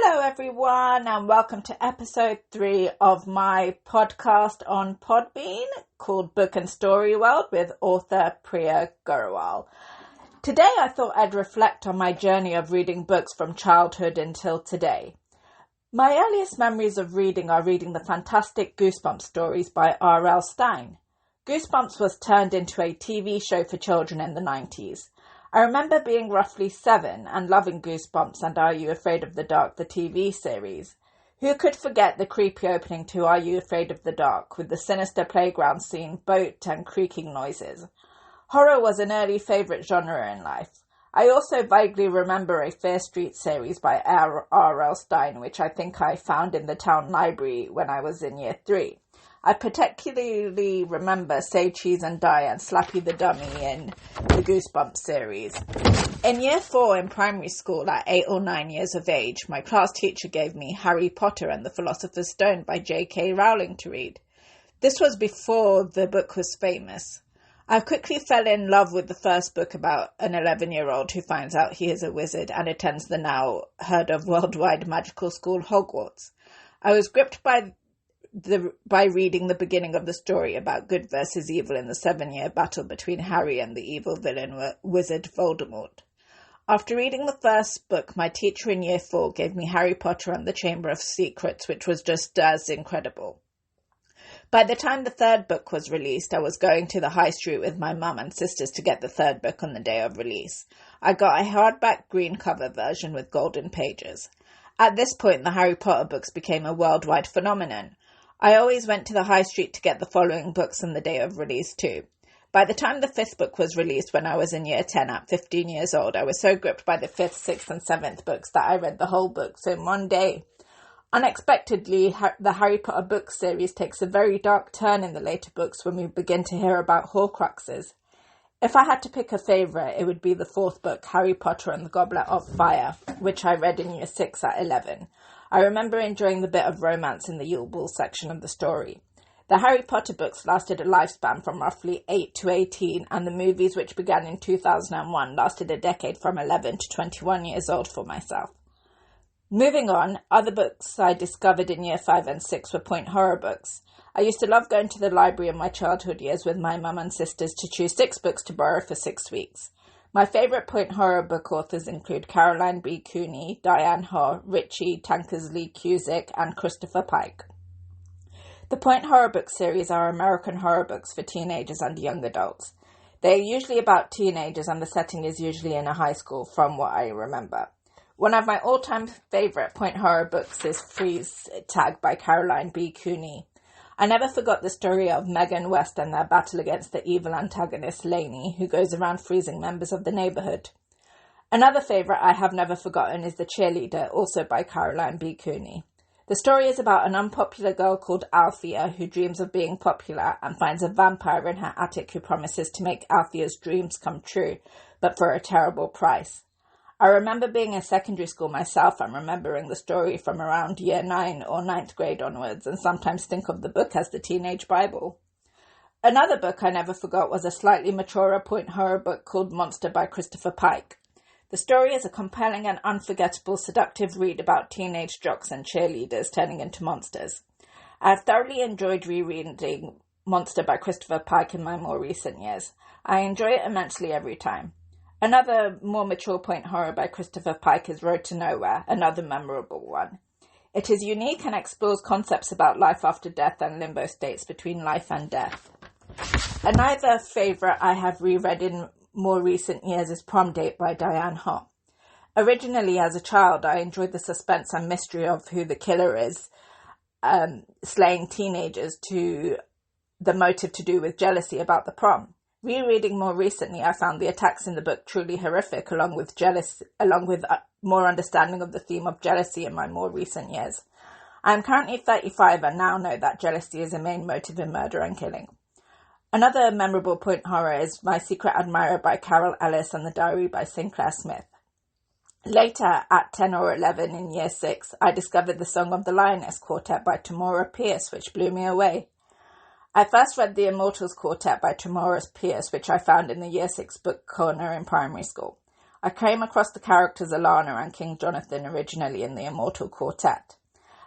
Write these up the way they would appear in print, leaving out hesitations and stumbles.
Hello everyone and welcome to episode 3 of my podcast on Podbean called Book and Story World with author Priya Gurwal. Today I thought I'd reflect on my journey of reading books from childhood until today. My earliest memories of reading are reading the fantastic Goosebumps stories by R.L. Stine. Goosebumps was turned into a TV show for children in the 90s. I remember being roughly 7 and loving Goosebumps and Are You Afraid of the Dark, the TV series. Who could forget the creepy opening to Are You Afraid of the Dark with the sinister playground scene, boat and creaking noises? Horror was an early favourite genre in life. I also vaguely remember a Fear Street series by R.L. Stine, which I think I found in the town library when I was in year 3. I particularly remember Say Cheese and Die and Slappy the Dummy in the Goosebumps series. In year 4 in primary school at 8 or 9 years of age, my class teacher gave me Harry Potter and the Philosopher's Stone by J.K. Rowling to read. This was before the book was famous. I quickly fell in love with the first book about an 11-year-old who finds out he is a wizard and attends the now heard of worldwide magical school Hogwarts. I was gripped by reading the beginning of the story about good versus evil in the 7-year battle between Harry and the evil villain wizard Voldemort. After reading the first book, my teacher in year 4 gave me Harry Potter and the Chamber of Secrets, which was just as incredible. By the time the third book was released, I was going to the high street with my mum and sisters to get the third book on the day of release. I got a hardback green cover version with golden pages. At this point, the Harry Potter books became a worldwide phenomenon. I always went to the high street to get the following books on the day of release too. By the time the 5th book was released when I was in year 10 at 15 years old, I was so gripped by the 5th, 6th and 7th books that I read the whole books in one day. Unexpectedly, the Harry Potter book series takes a very dark turn in the later books when we begin to hear about Horcruxes. If I had to pick a favourite, it would be the 4th book, Harry Potter and the Goblet of Fire, which I read in year 6 at 11. I remember enjoying the bit of romance in the Yule Ball section of the story. The Harry Potter books lasted a lifespan from roughly 8 to 18, and the movies, which began in 2001, lasted a decade from 11 to 21 years old for myself. Moving on, other books I discovered in year 5 and 6 were point horror books. I used to love going to the library in my childhood years with my mum and sisters to choose 6 books to borrow for 6 weeks. My favourite point horror book authors include Caroline B. Cooney, Diane Ho, Richie Tankersley Cusick, and Christopher Pike. The point horror book series are American horror books for teenagers and young adults. They are usually about teenagers and the setting is usually in a high school, from what I remember. One of my all-time favourite point horror books is Freeze Tag by Caroline B. Cooney. I never forgot the story of Meg and West and their battle against the evil antagonist Lainey, who goes around freezing members of the neighbourhood. Another favourite I have never forgotten is The Cheerleader, also by Caroline B. Cooney. The story is about an unpopular girl called Althea who dreams of being popular and finds a vampire in her attic who promises to make Althea's dreams come true, but for a terrible price. I remember being in secondary school myself and remembering the story from around year 9 or 9th grade onwards, and sometimes think of the book as the teenage Bible. Another book I never forgot was a slightly maturer point horror book called Monster by Christopher Pike. The story is a compelling and unforgettable seductive read about teenage jocks and cheerleaders turning into monsters. I have thoroughly enjoyed rereading Monster by Christopher Pike in my more recent years. I enjoy it immensely every time. Another more mature point horror by Christopher Pike is Road to Nowhere, another memorable one. It is unique and explores concepts about life after death and limbo states between life and death. Another favourite I have reread in more recent years is Prom Date by Diane Ho. Originally, as a child, I enjoyed the suspense and mystery of who the killer is, slaying teenagers to the motive to do with jealousy about the prom. Rereading more recently, I found the attacks in the book truly horrific, along with more understanding of the theme of jealousy in my more recent years. I am currently 35 and now know that jealousy is a main motive in murder and killing. Another memorable point horror is My Secret Admirer by Carol Ellis and The Diary by Sinclair Smith. Later, at 10 or 11 in year 6, I discovered the Song of the Lioness Quartet by Tamora Pierce, which blew me away. I first read the Immortals Quartet by Tamora Pierce, which I found in the year 6 book corner in primary school. I came across the characters Alanna and King Jonathan originally in the Immortal Quartet.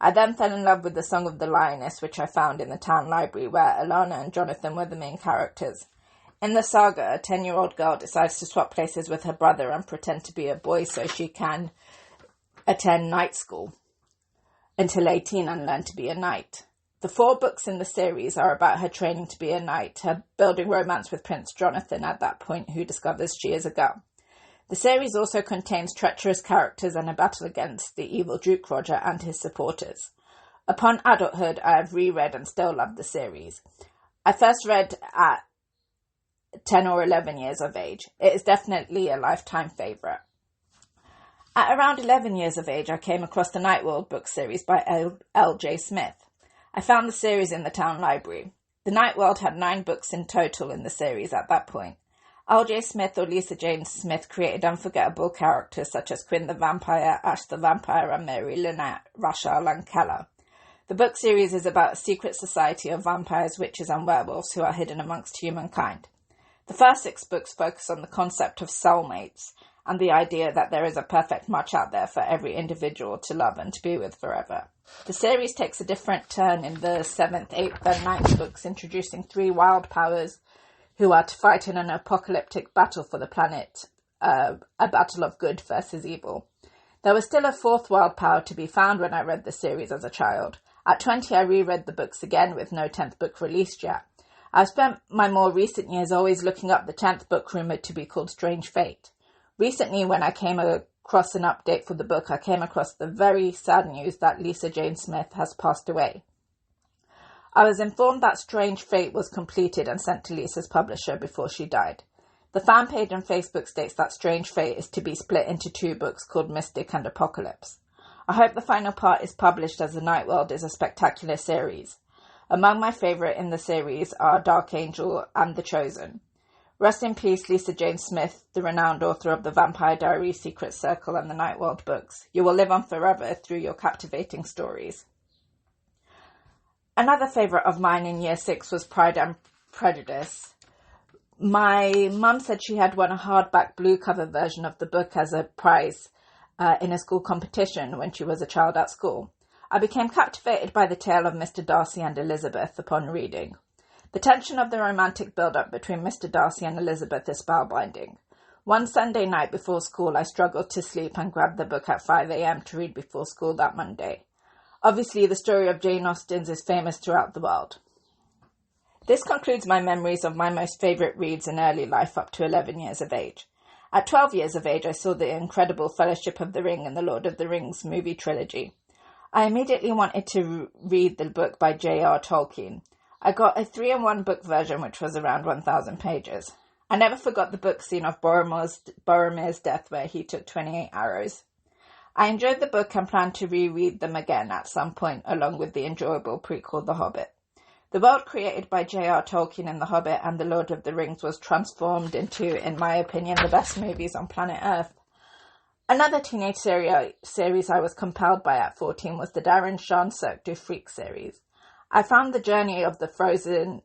I then fell in love with the Song of the Lioness, which I found in the town library, where Alanna and Jonathan were the main characters. In the saga, a 10-year-old girl decides to swap places with her brother and pretend to be a boy so she can attend night school until 18 and learn to be a knight. The 4 books in the series are about her training to be a knight, her building romance with Prince Jonathan at that point, who discovers she is a girl. The series also contains treacherous characters and a battle against the evil Duke Roger and his supporters. Upon adulthood, I have reread and still love the series. I first read at 10 or 11 years of age. It is definitely a lifetime favourite. At around 11 years of age, I came across the Nightworld book series by L.J. Smith. I found the series in the town library. The Nightworld had 9 books in total in the series at that point. L.J. Smith or Lisa Jane Smith created unforgettable characters such as Quinn the Vampire, Ash the Vampire, and Mary Lynette, Rashal, and Keller. The book series is about a secret society of vampires, witches, and werewolves who are hidden amongst humankind. The first 6 books focus on the concept of soulmates and the idea that there is a perfect match out there for every individual to love and to be with forever. The series takes a different turn in the 7th, 8th, and 9th books, introducing 3 wild powers who are to fight in an apocalyptic battle for the planet, a battle of good versus evil. There was still a 4th wild power to be found when I read the series as a child. At 20, I reread the books again with no 10th book released yet. I've spent my more recent years always looking up the 10th book rumoured to be called Strange Fate. Recently, when I came across an update for the book, I came across the very sad news that Lisa Jane Smith has passed away. I was informed that Strange Fate was completed and sent to Lisa's publisher before she died. The fan page on Facebook states that Strange Fate is to be split into 2 books called Mystic and Apocalypse. I hope the final part is published, as The Nightworld is a spectacular series. Among my favourite in the series are Dark Angel and The Chosen. Rest in peace, Lisa Jane Smith, the renowned author of the Vampire Diaries, Secret Circle, and the Nightworld books. You will live on forever through your captivating stories. Another favourite of mine in Year 6 was Pride and Prejudice. My mum said she had won a hardback blue cover version of the book as a prize in a school competition when she was a child at school. I became captivated by the tale of Mr. Darcy and Elizabeth upon reading. The tension of the romantic build-up between Mr. Darcy and Elizabeth is spellbinding. One Sunday night before school, I struggled to sleep and grabbed the book at 5 a.m. to read before school that Monday. Obviously, the story of Jane Austen's is famous throughout the world. This concludes my memories of my most favourite reads in early life up to 11 years of age. At 12 years of age, I saw the incredible Fellowship of the Ring and the Lord of the Rings movie trilogy. I immediately wanted to read the book by J.R. Tolkien. I got a 3-in-1 book version, which was around 1,000 pages. I never forgot the book scene of Boromir's death, where he took 28 arrows. I enjoyed the book and plan to reread them again at some point, along with the enjoyable prequel The Hobbit. The world created by J.R. Tolkien in The Hobbit and The Lord of the Rings was transformed into, in my opinion, the best movies on planet Earth. Another teenage series I was compelled by at 14 was the Darren Shan Cirque du Freak series. I found the journey of the frozen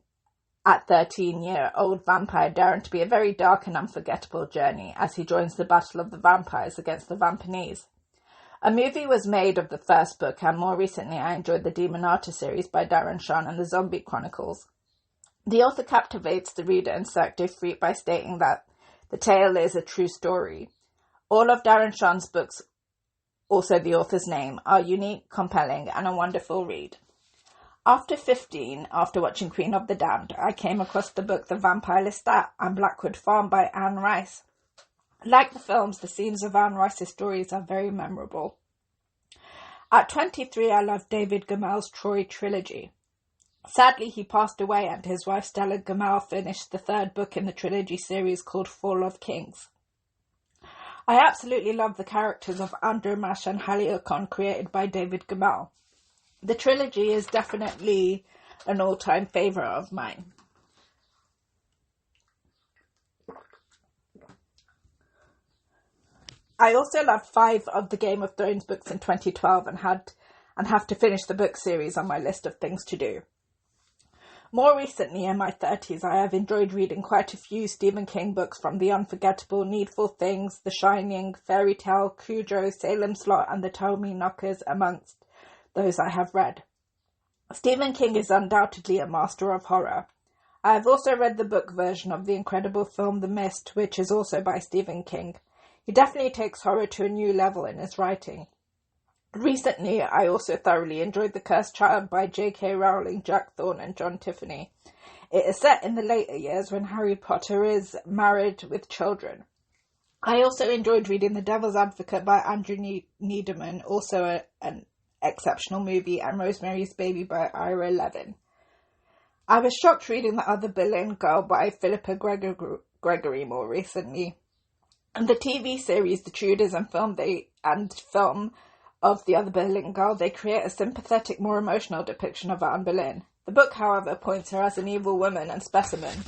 at 13-year-old vampire Darren to be a very dark and unforgettable journey as he joins the battle of the vampires against the Vampanese. A movie was made of the first book, and more recently I enjoyed the Demonata series by Darren Shan and the Zombie Chronicles. The author captivates the reader in Cirque du Freak by stating that the tale is a true story. All of Darren Shan's books, also the author's name, are unique, compelling, and a wonderful read. After 15, after watching Queen of the Damned, I came across the book The Vampire Lestat and Blackwood Farm by Anne Rice. Like the films, the scenes of Anne Rice's stories are very memorable. At 23, I loved David Gamel's Troy trilogy. Sadly, he passed away and his wife Stella Gamel finished the 3rd book in the trilogy series called Fall of Kings. I absolutely love the characters of Andromache and Haliacon created by David Gamel. The trilogy is definitely an all-time favourite of mine. I also loved 5 of the Game of Thrones books in 2012 and have to finish the book series on my list of things to do. More recently, in my 30s, I have enjoyed reading quite a few Stephen King books, from the unforgettable Needful Things, The Shining, Fairy Tale, Cujo, Salem Slot, and The Tell Me Knockers, amongst those I have read. Stephen King is undoubtedly a master of horror. I have also read the book version of the incredible film The Mist, which is also by Stephen King. He definitely takes horror to a new level in his writing. Recently, I also thoroughly enjoyed The Cursed Child by J.K. Rowling, Jack Thorne, and John Tiffany. It is set in the later years when Harry Potter is married with children. I also enjoyed reading The Devil's Advocate by Andrew Needleman, also an exceptional movie, and Rosemary's Baby by Ira Levin. I was shocked reading The Other Berlin Girl by Philippa Gregory more recently. And the TV series The Tudors and film of The Other Berlin Girl, they create a sympathetic, more emotional depiction of Anne Boleyn. The book, however, points her as an evil woman and specimen.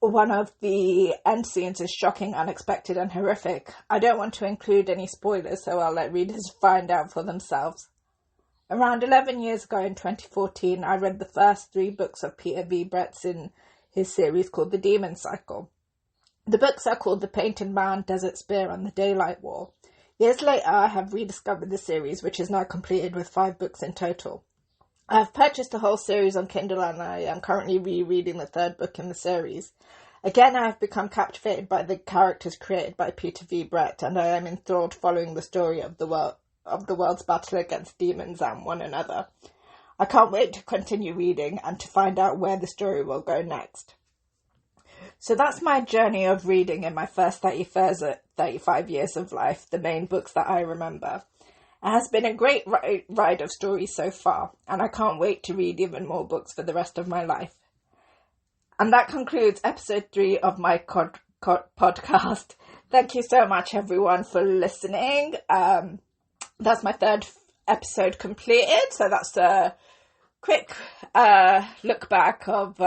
One of the end scenes is shocking, unexpected, and horrific. I don't want to include any spoilers, so I'll let readers find out for themselves. Around 11 years ago in 2014, I read the first 3 books of Peter V. Brett's in his series called The Demon Cycle. The books are called The Painted Man, Desert Spear, and The Daylight War. Years later, I have rediscovered the series, which is now completed with 5 books in total. I have purchased the whole series on Kindle, and I am currently rereading the 3rd book in the series. Again, I have become captivated by the characters created by Peter V. Brett, and I am enthralled following the story of the world's battle against demons and one another. I can't wait to continue reading and to find out where the story will go next. So that's my journey of reading in my first 35 years of life, the main books that I remember. It has been a great ride of stories so far, and I can't wait to read even more books for the rest of my life. And that concludes episode 3 of my podcast. Thank you so much, everyone, for listening. That's my 3rd episode completed, so that's a quick look back of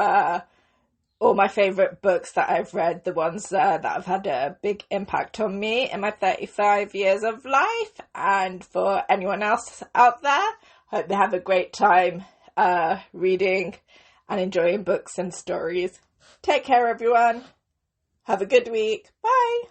all my favourite books that I've read, the ones that have had a big impact on me in my 35 years of life. And for anyone else out there, hope they have a great time reading and enjoying books and stories. Take care, everyone. Have a good week. Bye.